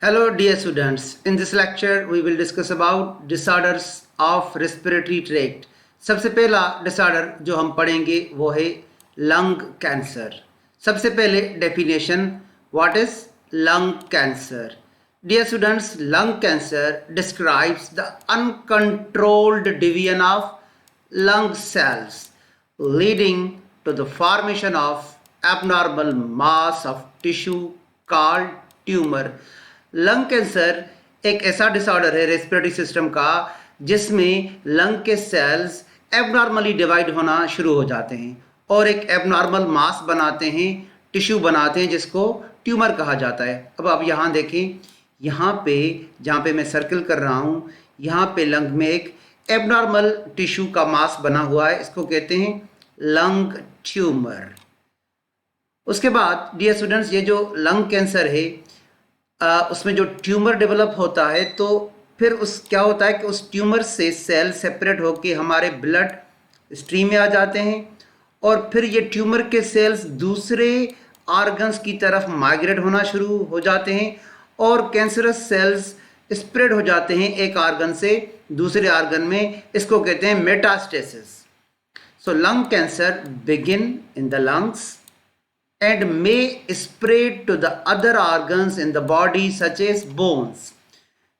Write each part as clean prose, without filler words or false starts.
Hello dear students, in this lecture we will discuss about disorders of respiratory tract. सबसे पहला disorder जो हम पढ़ेंगे वो है लंग कैंसर. सबसे पहले definition, what is lung cancer? Dear students, lung cancer describes the uncontrolled division of lung cells leading to the formation of abnormal mass of tissue called tumor. Lung cancer एक ऐसा disorder है respiratory system का जिसमें lung के sales abnormally divide होना शुरू हो जाते हैं और एक एबनॉर्मल मास बनाते हैं, टिश्यू बनाते हैं जिसको ट्यूमर कहा जाता है. अब आप यहाँ देखें, यहाँ पे जहाँ पे मैं सर्कल कर रहा हूँ, यहाँ पे लंग में एक एबनॉर्मल टिश्यू का मास बना हुआ है, इसको कहते हैं लंग ट्यूमर. उसके बाद डियर स्टूडेंट्स, ये जो लंग कैंसर है उसमें जो ट्यूमर डेवलप होता है तो फिर उस क्या होता है कि उस ट्यूमर से सेल सेपरेट होकर हमारे ब्लड स्ट्रीम में आ जाते हैं और फिर ये ट्यूमर के सेल्स दूसरे ऑर्गन्स की तरफ माइग्रेट होना शुरू हो जाते हैं और कैंसरस सेल्स स्प्रेड हो जाते हैं एक ऑर्गन से दूसरे ऑर्गन में. इसको कहते हैं metastasis. So lung cancer begin in the lungs and may spread to the other organs in the body such as bones.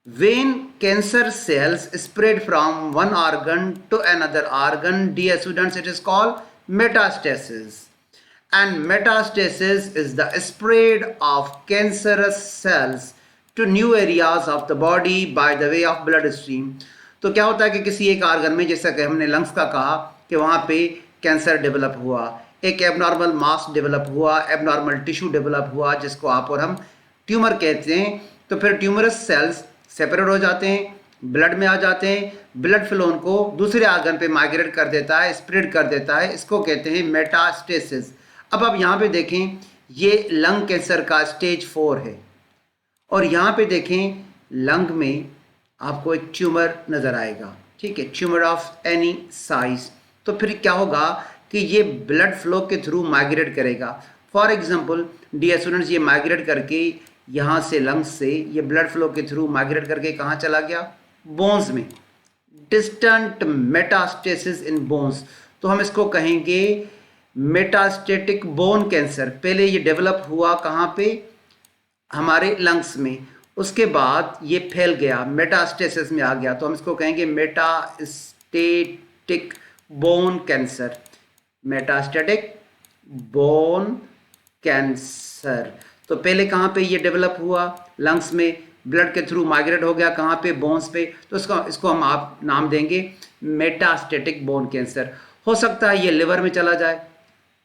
When cancer cells spread from one organ to another organ, dear students, it is called metastasis. And metastasis is the spread of cancerous cells to new areas of the body by the way of blood stream. तो क्या होता है कि किसी एक organ में, जैसा कि हमने लंग्स का कहा कि वहाँ पे कैंसर डेवलप हुआ, एक एबनॉर्मल मास डेवलप हुआ, एबनॉर्मल टिश्यू डेवलप हुआ जिसको आप और हम ट्यूमर कहते हैं. तो फिर ट्यूमरस सेल्स सेपरेट हो जाते हैं, ब्लड में आ जाते हैं, ब्लड फ्लो उनको दूसरे ऑर्गन पे माइग्रेट कर देता है, स्प्रेड कर देता है, इसको कहते हैं मेटास्टेसिस. अब आप यहाँ पे देखें, ये लंग कैंसर का स्टेज 4 है और यहाँ पे देखें लंग में आपको एक ट्यूमर नज़र आएगा, ठीक है, ट्यूमर ऑफ एनी साइज. तो फिर क्या होगा कि ये ब्लड फ्लो के थ्रू माइग्रेट करेगा. फॉर एग्जांपल डियर स्टूडेंट्स, ये माइग्रेट करके यहाँ से लंग्स से ये ब्लड फ्लो के थ्रू माइग्रेट करके कहाँ चला गया? बोन्स में. डिस्टेंट मेटास्टेसिस इन बोन्स, तो हम इसको कहेंगे मेटास्टेटिक बोन कैंसर. पहले ये डेवलप हुआ कहाँ पे? हमारे लंग्स में. उसके बाद ये फैल गया, मेटास्टेसिस में आ गया, तो हम इसको कहेंगे metastatic bone cancer. Metastatic bone cancer. तो पहले कहाँ पे ये डेवलप हुआ? लंग्स में, ब्लड के थ्रू माइग्रेट हो गया कहाँ पे? बोन्स पे. तो इसको हम आप नाम देंगे मेटास्टेटिक बोन कैंसर. हो सकता है ये लिवर में चला जाए,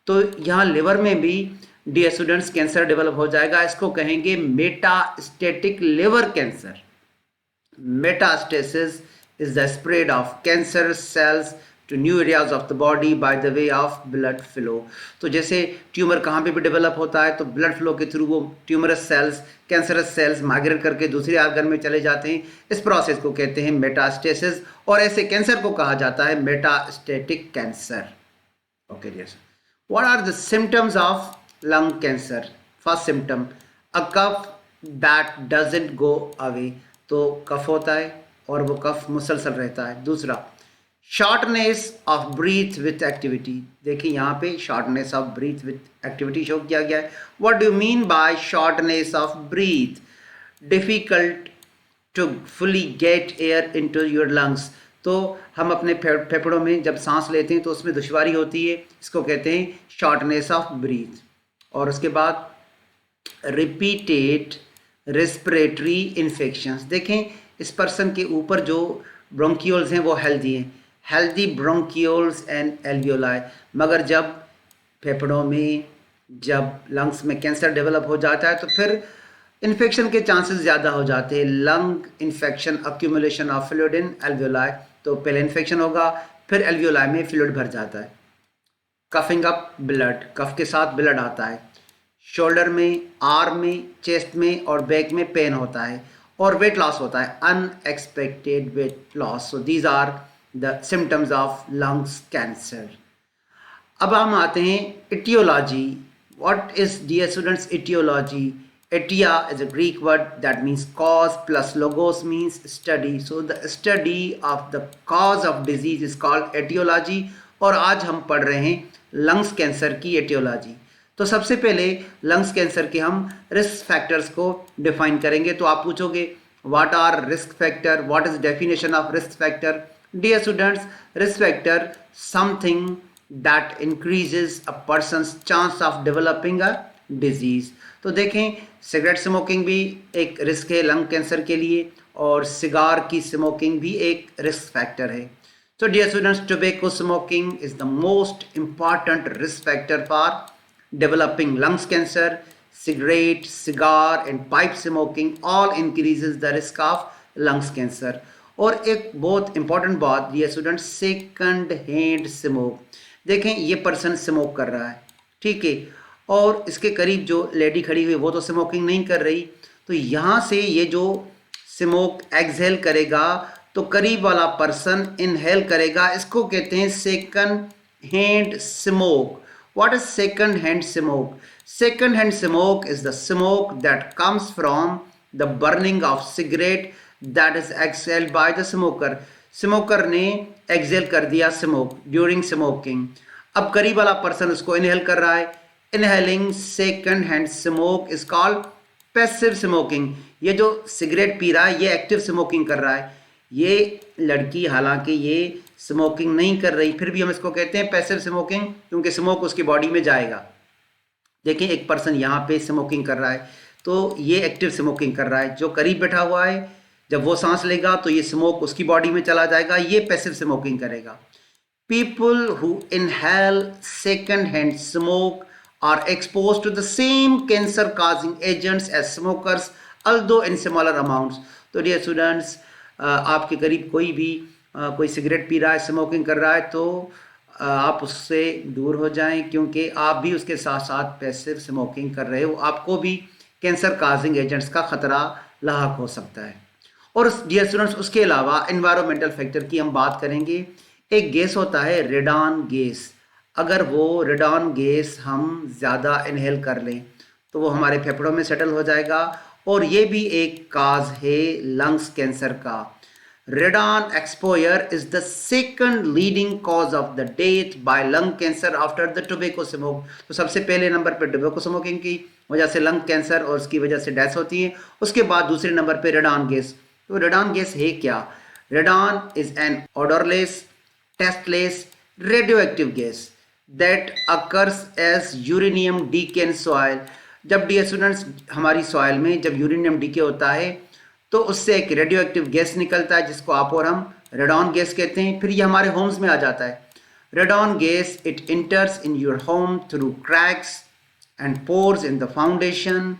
तो यहाँ लिवर में भी डियर स्टूडेंट्स कैंसर डेवलप हो जाएगा, इसको कहेंगे metastatic liver cancer. Metastasis is the spread of cancer cells to new areas of the body by the way of blood flow. तो जैसे ट्यूमर कहाँ पे भी डेवलप होता है तो ब्लड फ्लो के थ्रू वो tumorous cells, cancerous cells migrate करके दूसरे ऑर्गन में चले जाते हैं. इस प्रोसेस को कहते हैं मेटास्टेसिस और ऐसे कैंसर को कहा जाता है metastatic cancer. Okay dear, what are the symptoms of lung cancer? First symptom, a cough that doesn't go away. तो कफ होता है और वो कफ मुसलसल रहता है. दूसरा, shortness of breath with activity. देखिए यहाँ पे shortness of breath with activity show किया गया है. What do you mean by shortness of breath? Difficult to fully get air into your lungs. तो हम अपने फेफड़ों में जब सांस लेते हैं तो उसमें दुश्वारी होती है, इसको कहते हैं शॉर्टनेस ऑफ ब्रीथ. और उसके बाद रिपीटेड रेस्पिरेटरी इन्फेक्शंस. देखें इस पर्सन के ऊपर जो ब्रोंकियोल्स हैं वो हेल्दी हैं, हेल्दी ब्रोंकियोल्स एंड एल्वियोलाई. मगर जब फेफड़ों में, जब लंग्स में कैंसर डेवलप हो जाता है तो फिर इन्फेक्शन के चांसेस ज़्यादा हो जाते हैं. Lung infection, accumulation of fluid in alveoli. तो पहले इन्फेक्शन होगा, फिर एल्वियोलाई में फ्लूइड भर जाता है. कफिंग अप ब्लड, कफ के साथ ब्लड आता है. शोल्डर में, आर्म में, चेस्ट में और बैक में पेन होता है और वेट लॉस होता है, unexpected weight loss. So these are the symptoms of lungs cancer. अब हम आते हैं etiology. What is dear students etiology? Etia is a Greek word that means cause plus logos means study. So the study of the cause of disease is called etiology. और आज हम पढ़ रहे हैं लंग्स कैंसर की aetiology. तो सबसे पहले लंग्स कैंसर के हम रिस्क फैक्टर्स को डिफाइन करेंगे। तो आप पूछोगे what are risk factor, what is definition of risk factor. Dear students, risk factor something that increases a person's chance of developing a disease. तो देखें, सिगरेट स्मोकिंग भी एक रिस्क है लंग कैंसर के लिए, और सिगार की स्मोकिंग भी एक रिस्क फैक्टर है। So dear students, tobacco smoking is the most important risk factor for developing lungs cancer. Cigarette, cigar and pipe smoking all increases the risk of lungs cancer. और एक बहुत important बात dear students, second hand smoke. देखें, ये person smoke कर रहा है, ठीक है, और इसके करीब जो लेडी खड़ी हुई वो तो स्मोकिंग नहीं कर रही। तो यहाँ से ये जो स्मोक एक्सहेल करेगा तो करीब वाला पर्सन इनहेल करेगा। इसको कहते हैं second hand smoke. What is second hand smoke? Second hand smoke is the smoke that comes from the burning of cigarette that is exhaled by the smoker. Smoker ने exhale कर दिया smoke during smoking. अब करीब वाला person उसको inhale कर रहा है। Inhaling second hand smoke is called passive smoking. ये जो सिगरेट पी रहा है ये एक्टिव स्मोकिंग कर रहा है। ये लड़की हालांकि ये स्मोकिंग नहीं कर रही, फिर भी हम इसको कहते हैं पैसिव स्मोकिंग, क्योंकि स्मोक उसकी बॉडी में जाएगा। देखिए, एक पर्सन यहाँ पे स्मोकिंग कर रहा है तो ये एक्टिव स्मोकिंग कर रहा है। जो करीब बैठा हुआ है, जब वो सांस लेगा तो ये स्मोक उसकी बॉडी में चला जाएगा, ये पैसिव स्मोकिंग करेगा। People who inhale second hand smoke are exposed to the same cancer causing agents as smokers although in smaller amounts. तो डियर स्टूडेंट्स, आपके करीब कोई भी कोई सिगरेट पी रहा है, स्मोकिंग कर रहा है, तो आप उससे दूर हो जाएं, क्योंकि आप भी उसके साथ साथ पैसिव स्मोकिंग कर रहे हो। आपको भी कैंसर काजिंग एजेंट्स का खतरा लाहक हो सकता है। और डियर स्टूडेंट्स, उसके अलावा एनवायरमेंटल फैक्टर की हम बात करेंगे। एक गैस होता है रेडॉन गैस। अगर वो रेडॉन गैस हम ज़्यादा इनहेल कर लें तो वो हमारे फेफड़ों में सेटल हो जाएगा, और ये भी एक काज है लंग्स कैंसर का। Radon exposure is the second leading cause of the death by lung cancer after the tobacco smoke. तो सबसे पहले नंबर पे टोबैको स्मोकिंग की वजह से लंग कैंसर और उसकी वजह से डेथ होती है। उसके बाद दूसरे नंबर पे रेडॉन गैस। तो रेडॉन गैस है क्या? Radon is an odourless, tasteless, radioactive gas that occurs as uranium decay in soil. जब डियर स्टूडेंट्स हमारी सॉइल में जब यूरेनियम डीके होता है तो उससे एक रेडियो एक्टिव गैस निकलता है जिसको आप और हम रेडॉन गैस कहते हैं। फिर ये हमारे होम्स में आ जाता है। Radon gas it इंटर्स in your home through cracks and pores in the foundation.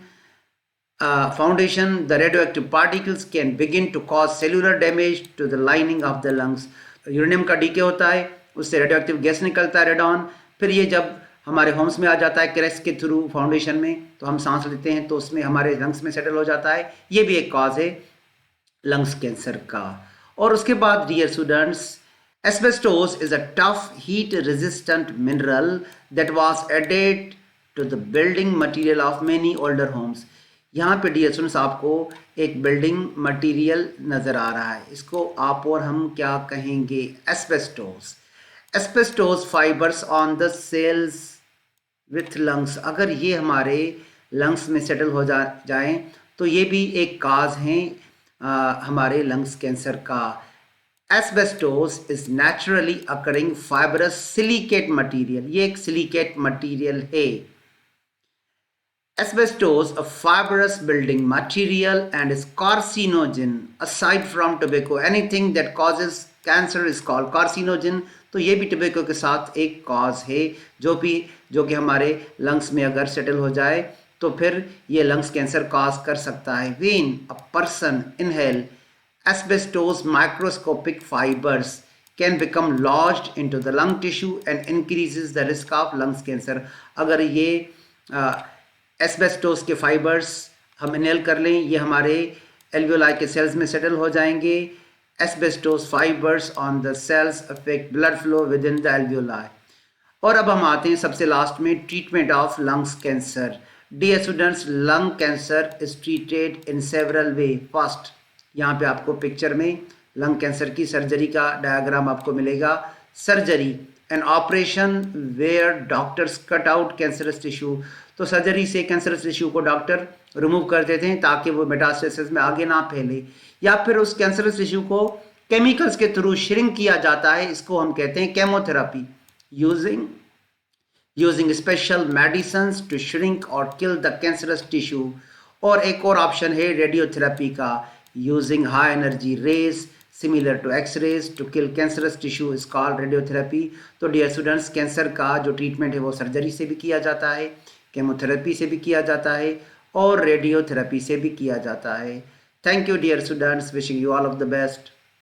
The radioactive particles can begin to cause cellular damage to the lining of the lungs. Uranium का DK होता है, उससे radioactive gas निकलता है radon. फिर ये जब हमारे होम्स में आ जाता है क्रैक्स के थ्रू फाउंडेशन में, तो हम सांस लेते हैं तो उसमें हमारे लंग्स में सेटल हो जाता है। ये भी एक कॉज है लंग्स कैंसर का। और उसके बाद dear students, asbestos is a tough heat resistant mineral that was added to the building material of many older homes. यहाँ पे डियर स्टूडेंट्स आपको एक बिल्डिंग मटेरियल नज़र आ रहा है, इसको आप और हम क्या कहेंगे? Asbestos. Asbestos fibres on the sales with lungs. अगर ये हमारे लंग्स में सेटल हो जाएं तो ये भी एक काज है हमारे लंग्स कैंसर का। Asbestos is naturally occurring fibrous silicate material. ये एक सिलिकेट मटेरियल है। Asbestos, a fibrous building material and is carcinogen aside from tobacco. Anything that causes cancer is called carcinogen. तो ये भी टोबैको के साथ एक कॉज है जो कि हमारे लंग्स में अगर सेटल हो जाए तो फिर ये लंग्स कैंसर कॉज कर सकता है। When a person inhale asbestos, microscopic fibers can become lodged into the lung tissue and increases the risk of lungs cancer. अगर ये एस्बेस्टोस के फाइबर्स हम इनहेल कर लें, ये हमारे एल्वियोलाई के सेल्स में सेटल हो जाएंगे। Asbestos fibres on the cells affect blood flow within the alveoli. और अब हम आते हैं सबसे लास्ट में treatment of lungs cancer. Dear students, lung cancer is treated in several way. First, यहाँ पे आपको पिक्चर में लंग कैंसर की सर्जरी का डायग्राम आपको मिलेगा। Surgery, an operation where doctors cut out cancerous tissue. तो सर्जरी से कैंसरस टिश्यू को डॉक्टर रिमूव कर देते हैं ताकि वो मेटास्टेसिस में आगे ना फैले, या फिर उस कैंसरस टिश्यू को केमिकल्स के थ्रू श्रिंक किया जाता है। इसको हम कहते हैं chemotherapy. Using special medicine to shrink और किल द कैंसरस टिश्यू। और एक और ऑप्शन है रेडियोथेरेपी का, using high energy rays similar to X rays to kill cancerous tissue is called radiotherapy. तो डियर स्टूडेंट्स, कैंसर का जो ट्रीटमेंट है वो सर्जरी से भी किया जाता है, केमोथेरेपी से भी किया जाता है और रेडियोथेरेपी से भी किया जाता है। Thank you dear students, wishing you all of the best.